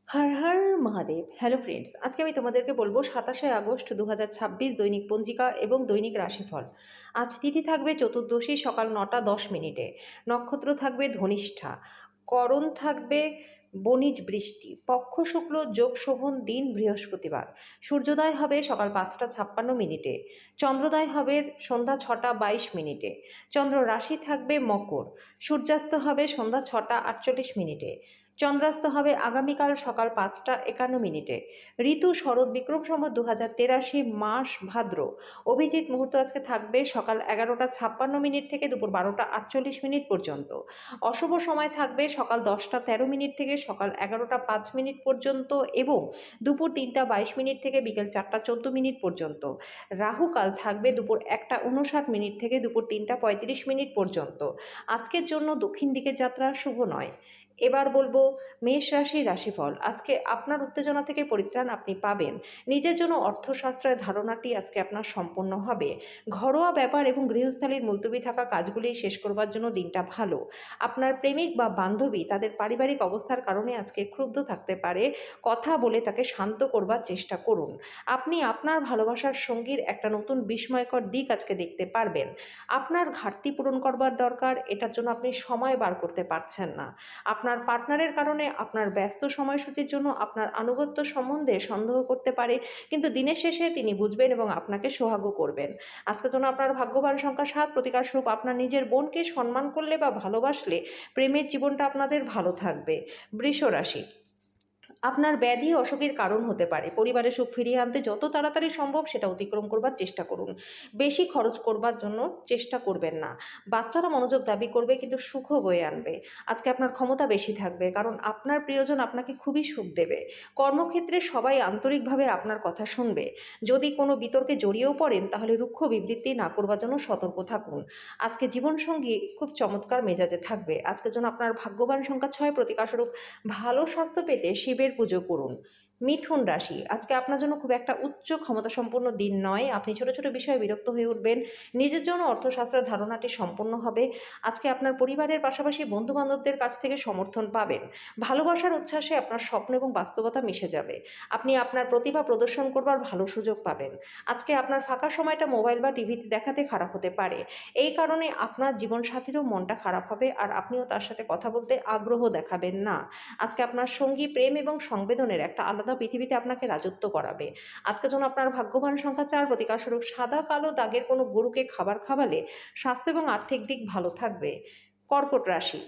Har Har Mahadev. Hello friends, আজকে আমি তোমাদেরকে বলবো 27 আগস্ট 2026 দৈনিক পঞ্জিকা এবং দৈনিক রাশিফল। আজ তিথি থাকবে চতুর্দশী সকাল 9টা 10 মিনিটে। নক্ষত্র থাকবে ধনিষ্ঠা। করণ থাকবে বণিজ বৃষ্টি। পক্ষ শুক্ল, যোগ শোভন, দিন বৃহস্পতিবার। সূর্যোদয় হবে সকাল 5টা 56 মিনিটে। চন্দ্রোদয় হবে সন্ধ্যা 6টা 22 মিনিটে। চন্দ্র রাশি থাকবে মকর। সূর্যাস্ত হবে সন্ধ্যা 6টা 48 মিনিটে। চন্দ্রাস্ত হবে আগামীকাল সকাল 5টা 51 মিনিটে। ঋতু শরৎ, বিক্রম সম্বত 2083, মাস ভাদ্র। অভিজিৎ মুহূর্ত আজকে থাকবে সকাল 11টা 56 মিনিট থেকে দুপুর 12টা 48 মিনিট পর্যন্ত। অশুভ সময় থাকবে সকাল 10টা 13 মিনিট থেকে সকাল 11টা 5 মিনিট পর্যন্ত এবং দুপুর 3টা 22 মিনিট থেকে বিকেল 4টা 14 মিনিট পর্যন্ত। রাহুকাল থাকবে দুপুর 1টা 59 মিনিট থেকে দুপুর 3টা 35 মিনিট পর্যন্ত। আজকের জন্য দক্ষিণ দিকের যাত্রা শুভ নয়। এবার বলবো মেষ রাশির রাশিফল। আজকে আপনার উত্তেজনা থেকে পরিত্রাণ আপনি পাবেন। নিজের জন্য অর্থশাস্ত্রের ধারণাটি আজকে আপনার সম্পন্ন হবে। ঘরোয়া ব্যাপার এবং গৃহস্থালির মুলতবি থাকা কাজগুলি শেষ করবার জন্য দিনটা ভালো। আপনার প্রেমিক বা বান্ধবী তাদের পারিবারিক অবস্থার কারণে আজকে ক্ষুব্ধ থাকতে পারে। কথা বলে তাকে শান্ত করবার চেষ্টা করুন। আপনি আপনার ভালোবাসার সঙ্গীর একটা নতুন বিস্ময়কর দিক আজকে দেখতে পারবেন। আপনার ঘাটতি পূরণ করবার দরকার, এটার জন্য আপনি সময় বার করতে পারছেন না। আপনার পার্টনারের কারণে আপনার ব্যস্ত সময়সূচির জন্য আপনার আনুগত্য সম্বন্ধে সন্দেহ করতে পারে, কিন্তু দিনের শেষে তিনি বুঝবেন এবং আপনাকে সোহাগ করবেন। আজকের জন্য আপনার ভাগ্যবান সংখ্যা 7। প্রতিকারস্বরূপ আপনার নিজের বোনকে সম্মান করলে বা ভালোবাসলে প্রেমের জীবনটা আপনাদের ভালো থাকবে। বৃষ রাশি, আপনার ব্যাধি অসুখের কারণ হতে পারে। পরিবারের সুখ ফিরিয়ে আনতে যত তাড়াতাড়ি সম্ভব সেটা অতিক্রম করবার চেষ্টা করুন। বেশি খরচ করবার জন্য চেষ্টা করবেন না। বাচ্চারা মনোযোগ দাবি করবে কিন্তু সুখও বয়ে আনবে। আজকে আপনার ক্ষমতা বেশি থাকবে, কারণ আপনার প্রিয়জন আপনাকে খুবই সুখ দেবে। কর্মক্ষেত্রে সবাই আন্তরিকভাবে আপনার কথা শুনবে। যদি কোনো বিতর্কে জড়িয়েও পড়েন তাহলে রুক্ষ বিবৃতি না করবার জন্য সতর্ক থাকুন। আজকে জীবনসঙ্গী খুব চমৎকার মেজাজে থাকবে। আজকের জন্য আপনার ভাগ্যবান সংখ্যা 6। প্রতিকারস্বরূপ ভালো স্বাস্থ্য পেতে শিবের পুজো করুন। মিথুন রাশি, আজকে আপনার জন্য খুব একটা উচ্চ ক্ষমতাসম্পন্ন দিন নয়। আপনি ছোট ছোট বিষয়ে বিরক্ত হয়ে উঠবেন। নিজের জন্য অর্থশাস্ত্রের ধারণাটি সম্পূর্ণ হবে। আজকে আপনার পরিবারের পাশাপাশি বন্ধু বান্ধবদের কাছ থেকে সমর্থন পাবেন। ভালোবাসার উচ্ছ্বাসে আপনার স্বপ্ন এবং বাস্তবতা মিশে যাবে। আপনি আপনার প্রতিভা প্রদর্শন করবার ভালো সুযোগ পাবেন। আজকে আপনার ফাঁকা সময়টা মোবাইল বা টিভিতে দেখাতে খারাপ হতে পারে। এই কারণে আপনার জীবনসাথীরও মনটা খারাপ হবে আর আপনিও তার সাথে কথা বলতে আগ্রহ দেখাবেন না। আজকে আপনার সঙ্গী প্রেম এবং সংবেদনের একটা আলাদা পৃথিবীতে আপনাকে রাজত্ব করাবে। আজকের জন্য আপনার ভাগ্যবান সংখ্যা 4। প্রতিকারস্বরূপ সাদা কালো দাগের কোনো গরুকে খাবার খাওয়ালে স্বাস্থ্য এবং আর্থিক দিক ভালো থাকবে। কর্কট রাশি,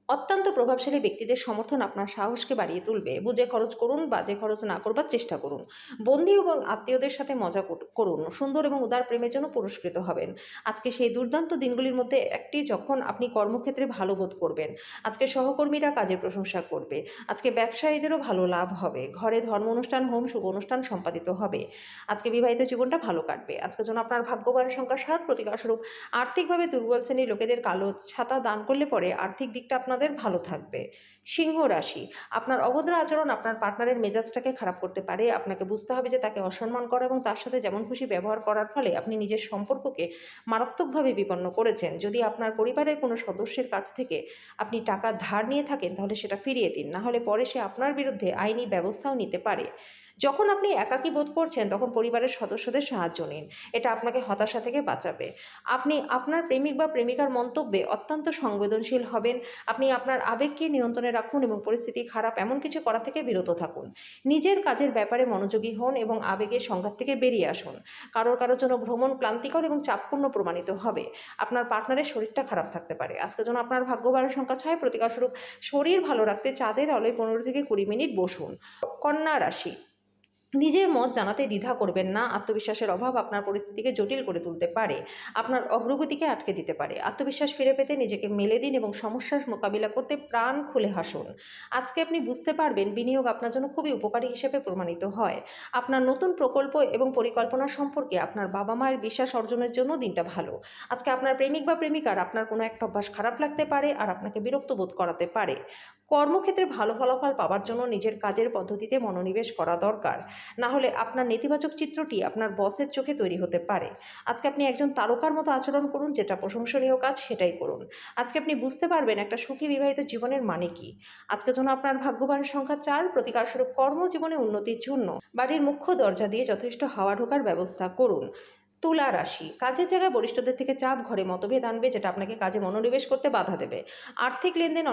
অত্যন্ত প্রভাবশালী ব্যক্তিদের সমর্থন আপনার সাহসকে বাড়িয়ে তুলবে। বুঝে খরচ করুন, বাজে খরচ না করবার চেষ্টা করুন। বন্ধু এবং আত্মীয়দের সাথে মজা করুন। সুন্দর এবং উদার প্রেমের জন্য পুরস্কৃত হবেন। আজকে সেই দুর্দান্ত দিনগুলির মধ্যে একটি যখন আপনি কর্মক্ষেত্রে ভালো বোধ করবেন। আজকে সহকর্মীরা কাজের প্রশংসা করবে। আজকে ব্যবসায়ীদেরও ভালো লাভ হবে। ঘরে ধর্ম অনুষ্ঠান, হোম, শুভ অনুষ্ঠান সম্পাদিত হবে। আজকে বিবাহিত জীবনটা ভালো কাটবে। আজকের জন্য আপনার ভাগ্যবান সংখ্যা 7। প্রতিকারস্বরূপ আর্থিকভাবে দুর্বল শ্রেণীর লোকেদের কালো ছাতা দান করলে পরে আর্থিক দিকটা আপনাদের ভালো থাকবে। সিংহ রাশি, আপনার অভদ্র আচরণ আপনার পার্টনারের মেজাজটাকে খারাপ করতে পারে। আপনাকে বুঝতে হবে যে তাকে অসম্মান করা এবং তার সাথে যেমন খুশি ব্যবহার করার ফলে আপনি নিজের সম্পর্ককে মারাত্মকভাবে বিপন্ন করেছেন। যদি আপনার পরিবারের কোনো সদস্যের কাছ থেকে আপনি টাকা ধার নিয়ে থাকেন তাহলে সেটা ফিরিয়ে দিন, না হলে পরে সে আপনার বিরুদ্ধে আইনি ব্যবস্থাও নিতে পারে। যখন আপনি একাকী বোধ করছেন তখন পরিবারের সদস্যদের সাহায্য নিন। এটা আপনাকে হতাশা থেকে বাঁচাবে। আপনি আপনার প্রেমিক বা প্রেমিকার মন্তব্যে অত্যন্ত সংবেদনশীল হবেন। আপনি আপনার আবেগকে নিয়ন্ত্রণে রাখুন এবং পরিস্থিতি খারাপ এমন কিছু করা থেকে বিরত থাকুন। নিজের কাজের ব্যাপারে মনোযোগী হন এবং আবেগের সংঘাত থেকে বেরিয়ে আসুন। কারোর জন্য ভ্রমণ ক্লান্তিকর এবং চাপপূর্ণ প্রমাণিত হবে। আপনার পার্টনারের শরীরটা খারাপ থাকতে পারে। আজকের জন্য আপনার ভাগ্যবান সংখ্যা 6। প্রতিকারস্বরূপ শরীর ভালো রাখতে চাঁদের আলোয় 15 থেকে 20 মিনিট বসুন। কন্যা রাশি, নিজের মত জানাতে দ্বিধা করবেন না। আত্মবিশ্বাসের অভাব আপনার পরিস্থিতিকে জটিল করে তুলতে পারে। আপনার অগ্রগতিকে আটকে দিতে পারে। আত্মবিশ্বাস ফিরে পেতে নিজেকে মেলে দিন এবং সমস্যার মোকাবিলা করতে প্রাণ খুলে হাসুন। আজকে আপনি বুঝতে পারবেন বিনিয়োগ আপনার জন্য খুবই উপকারী হিসেবে প্রমাণিত হয়। আপনার নতুন প্রকল্প এবং পরিকল্পনা সম্পর্কে আপনার বাবা মায়ের বিশ্বাস অর্জনের জন্য দিনটা ভালো। আজকে আপনার প্রেমিক বা প্রেমিকার আপনার কোনো একটা অভ্যাস খারাপ লাগতে পারে আর আপনাকে বিরক্ত বোধ করাতে পারে। কর্মক্ষেত্রে ভালো ফলাফল পাওয়ার জন্য নিজের কাজের পদ্ধতিতে মনোনিবেশ করা দরকার। না হলে আপনার নেতিবাচক চিত্রটি আপনার বসের চোখে তৈরি হতে পারে। আজকে আপনি একজন তারকার মতো আচরণ করুন, যেটা প্রশংসনীয় কাজ সেটাই করুন। আজকে আপনি বুঝতে পারবেন একটা সুখী বিবাহিত জীবনের মানে কি। আজকের জন্য আপনার ভাগ্যবান সংখ্যা ৪, প্রতিকারস্বরূপ কর্মজীবনে উন্নতির জন্য বাড়ির মুখ্য দরজা দিয়ে যথেষ্ট হাওয়া ঢোকার ব্যবস্থা করুন। তুলা রাশি, কাজের জায়গায় বরিষ্ঠদের থেকে চাপ, ঘরে মতভেদ আনবে, যেটা আপনাকে কাজে মনোনিবেশ করতে বাধা দেবে। আর্থিক লেনদেন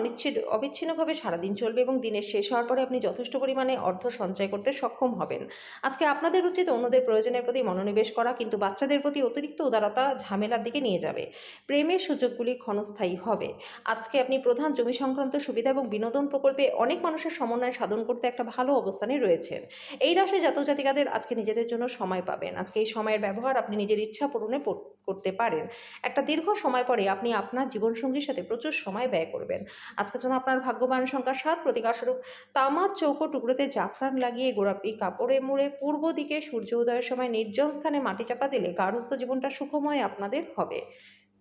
অবিচ্ছিন্নভাবে সারাদিন চলবে এবং দিনের শেষ হওয়ার পরে আপনি যথেষ্ট পরিমাণে অর্থ সঞ্চয় করতে সক্ষম হবেন। আজকে আপনাদের উচিত অন্যদের প্রয়োজনের প্রতি মনোনিবেশ করা, কিন্তু বাচ্চাদের প্রতি অতিরিক্ত উদারতা ঝামেলার দিকে নিয়ে যাবে। প্রেমের সুযোগগুলি ক্ষণস্থায়ী হবে। আজকে আপনি প্রধান জমি সংক্রান্ত সুবিধা এবং বিনোদন প্রকল্পে অনেক মানুষের সমন্বয় সাধন করতে একটা ভালো অবস্থানে রয়েছেন। এই রাশি জাতক জাতিকাদের আজকে নিজেদের জন্য সময় পাবেন। আজকে এই সময়ের ব্যবহার আপনি নিজের ইচ্ছা পূরণে করতে পারেন। একটা দীর্ঘ সময় পরে আপনি আপনার জীবনসঙ্গীর সাথে প্রচুর সময় ব্যয় করবেন। আজকের জন্য আপনার ভাগ্যবান সংখ্যা ৭, প্রতিকারস্বরূপ তামার চৌকো টুকরোতে জাফরান লাগিয়ে গোলাপি কাপড়ে মুড়ে পূর্ব দিকে সূর্য উদয়ের সময় নির্জন স্থানে মাটি চাপা দিলে গার্হস্থ্য জীবনটা সুখময় আপনাদের হবে।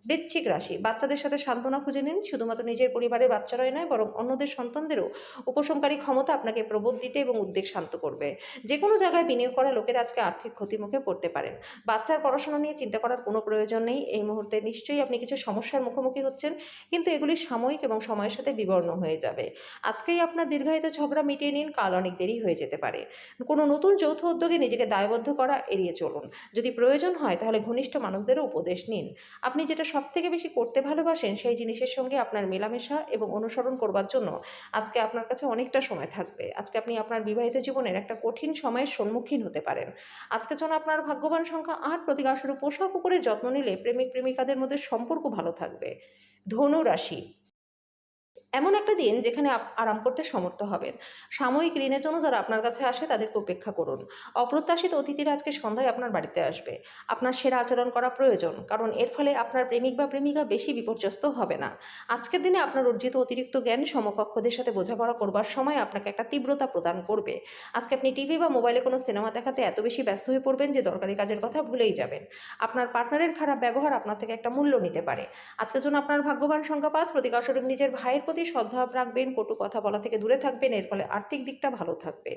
বৃশ্চিক রাশি, বাচ্চাদের সাথে সান্ত্বনা খুঁজে নিন। শুধুমাত্র নিজের পরিবারের বাচ্চারাই নয়, বরং অন্যদের সন্তানদেরও উপশমকারী ক্ষমতা আপনাকে প্রবোধ দিতে এবং উদ্বেগ শান্ত করবে। যে কোনো জায়গায় বিনিয়োগ করা লোকেরা আজকে আর্থিক ক্ষতির মুখে পড়তে পারেন। বাচ্চার পড়াশোনা নিয়ে চিন্তা করার কোনো প্রয়োজন নেই। এই মুহূর্তে নিশ্চয়ই আপনি কিছু সমস্যার মুখোমুখি হচ্ছেন, কিন্তু এগুলি সাময়িক এবং সময়ের সাথে বিবর্ণ হয়ে যাবে। আজকেই আপনার দীর্ঘায়িত ঝগড়া মিটিয়ে নিন, কাল অনেক দেরি হয়ে যেতে পারে। কোনো নতুন যৌথ উদ্যোগে নিজেকে দায়বদ্ধ করা এড়িয়ে চলুন। যদি প্রয়োজন হয় তাহলে ঘনিষ্ঠ মানুষদেরও উপদেশ নিন। আপনি যেটা সবথেকে বেশি করতে ভালোবাসেন সেই জিনিসের সঙ্গে আপনার মেলামেশা এবং অনুসরণ করবার জন্য আজকে আপনার কাছে অনেকটা সময় থাকবে। আজকে আপনি আপনার বিবাহিত জীবনের একটা কঠিন সময়ের সম্মুখীন হতে পারেন। আজকের জন্য আপনার ভাগ্যবান সংখ্যা ৮, প্রতিকারস্বরূপ পোষা কুকুরের যত্ন নিলে প্রেমিক প্রেমিকাদের মধ্যে সম্পর্ক ভালো থাকবে। ধনু রাশি, এমন একটা দিন যেখানে আরাম করতে সমর্থ হবেন। সাময়িক ঋণের জন্য যারা আপনার কাছে আসে তাদেরকে উপেক্ষা করুন। অপ্রত্যাশিত অতিথিরা আজকে সন্ধ্যায় আপনার বাড়িতে আসবে। আপনার সেরা আচরণ করা প্রয়োজন, কারণ এর ফলে আপনার প্রেমিক বা প্রেমিকা বেশি বিপর্যস্ত হবে না। আজকের দিনে আপনার অর্জিত অতিরিক্ত জ্ঞান সমকক্ষদের সাথে বোঝাপড়া করবার সময় আপনাকে একটা তীব্রতা প্রদান করবে। আজকে আপনি টিভি বা মোবাইলে কোনো সিনেমা দেখাতে এত বেশি ব্যস্ত হয়ে পড়বেন যে দরকারি কাজের কথা ভুলেই যাবেন। আপনার পার্টনারের খারাপ ব্যবহার আপনার থেকে একটা মূল্য নিতে পারে। আজকের জন্য আপনার ভাগ্যবান সংখ্যা ৫, প্রতিকারস্বরূপ নিজের ভাইয়ের প্রতি সদ্ভাব রাখবেন, কটু কথা বলা থেকে দূরে থাকবেন, এর ফলে আর্থিক দিকটা ভালো থাকবে।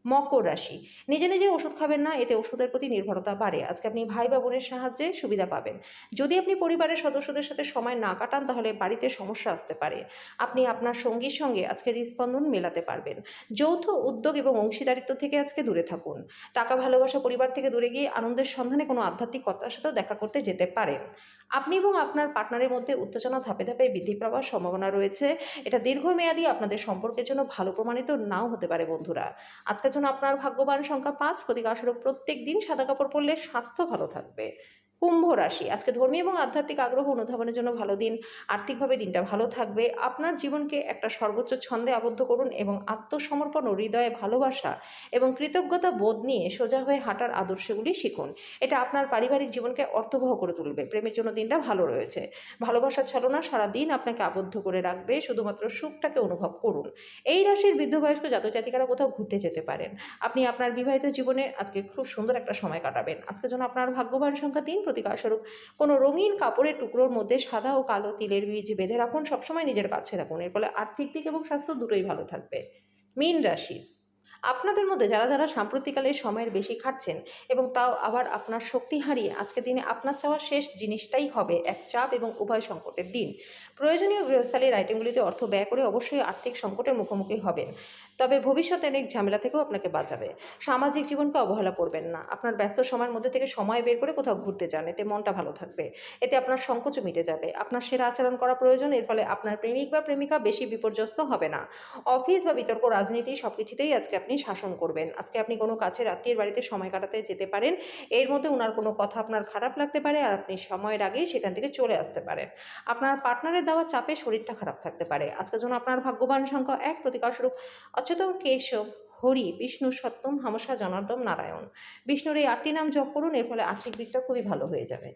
মকর রাশি, নিজে নিজে ওষুধ খাবেন না, এতে ওষুধের প্রতি নির্ভরতা বাড়ে। আজকে আপনি ভাই বা বোনের সাহায্যে সুবিধা পাবেন। যদি আপনি পরিবারের সদস্যদের সাথে সময় না কাটান তাহলে বাড়িতে সমস্যা আসতে পারে। আপনি আপনার সঙ্গীর সঙ্গে আজকে হৃস্পন্দন মেলাতে পারবেন। যৌথ উদ্যোগ এবং অংশীদারিত্ব থেকে আজকে দূরে থাকুন। টাকা ভালোবাসা পরিবার থেকে দূরে গিয়ে আনন্দের সন্ধানে কোনো আধ্যাত্মিক কর্তার সাথেও দেখা করতে যেতে পারেন। আপনি এবং আপনার পার্টনারের মধ্যে উত্তেজনা ধাপে ধাপে বৃদ্ধি পাওয়ার সম্ভাবনা রয়েছে। এটা দীর্ঘমেয়াদী আপনাদের সম্পর্কের জন্য ভালো প্রমাণিত নাও হতে পারে বন্ধুরা। আজকের জন্য আপনার ভাগ্যবান সংখ্যা ৫, প্রতিকারস্বরূপ প্রত্যেক দিন সাদা কাপড় পরলে স্বাস্থ্য ভালো থাকবে। কুম্ভ রাশি, আজকে ধর্মীয় এবং আধ্যাত্মিক আগ্রহ অনুধাবনের জন্য ভালো দিন। আর্থিকভাবে দিনটা ভালো থাকবে। আপনার জীবনকে একটা সর্বোচ্চ ছন্দে আবদ্ধ করুন এবং আত্মসমর্পণ ও হৃদয়ে ভালোবাসা এবং কৃতজ্ঞতা বোধ নিয়ে সোজা হয়ে হাঁটার আদর্শগুলি শিখুন। এটা আপনার পারিবারিক জীবনকে অর্থবহ করে তুলবে। প্রেমের জন্য দিনটা ভালো রয়েছে। ভালোবাসার ছলনা সারাদিন আপনাকে আবদ্ধ করে রাখবে। শুধুমাত্র সুখটাকে অনুভব করুন। এই রাশির বৃদ্ধবয়স্ক জাতক জাতিকারা কোথাও ঘুরতে যেতে পারেন। আপনি আপনার বিবাহিত জীবনে আজকে খুব সুন্দর একটা সময় কাটাবেন। আজকের জন্য আপনার ভাগ্যবান সংখ্যা ৩, প্রতিকারস্বরূপ কোনো রঙিন কাপড়ের টুকরোর মধ্যে সাদা ও কালো তিলের বীজ বেঁধে রাখুন। সবসময় নিজের কাছে রাখুন, এর ফলে আর্থিক দিক এবং স্বাস্থ্য দুটোই ভালো থাকবে। মীন রাশি, আপনাদের মধ্যে যারা যারা সাম্প্রতিককালে সময়ের বেশি খাটছেন এবং তাও আবার আপনার শক্তি হারিয়ে আজকের দিনে আপনার চাওয়া শেষ জিনিসটাই হবে এক চাপ এবং উভয় সংকটের দিন। প্রয়োজনীয় গৃহস্থালির আইটেমগুলিতে অর্থ ব্যয় করে অবশ্যই আর্থিক সংকটের মুখোমুখি হবেন, তবে ভবিষ্যতে অনেক ঝামেলা থেকেও আপনাকে বাঁচাবে। সামাজিক জীবনকে অবহেলা করবেন না। আপনার ব্যস্ত সময়ের মধ্যে থেকে সময় বের করে কোথাও ঘুরতে যান, এতে মনটা ভালো থাকবে। এতে আপনার সংকোচও মিটে যাবে। আপনার সেরা আচরণ করা প্রয়োজন, এর ফলে আপনার প্রেমিক বা প্রেমিকা বেশি বিপর্যস্ত হবে না। অফিস বা বিতর্ক রাজনীতি সবকিছুতেই আজকে আপনি শাসন করবেন। আজকে আপনি কোনো কাছের আত্মীয়ের বাড়িতে সময় কাটাতে যেতে পারেন। এর মধ্যে উনার কোনো কথা আপনার খারাপ লাগতে পারে আর আপনি সময়ের আগেই সেখান থেকে চলে আসতে পারেন। আপনার পার্টনারের দেওয়া চাপে শরীরটা খারাপ থাকতে পারে। আজকের জন্য আপনার ভাগ্যবান সংখ্যা ১, প্রতিকারস্বরূপ অচ্যুতম কেশব হরি বিষ্ণু সত্যম হামসা জনার্দন নারায়ণ। বিষ্ণুর এই ৮টি নাম জপ করুন, এর ফলে আর্থিক দিকটা খুবই ভালো হয়ে যাবে।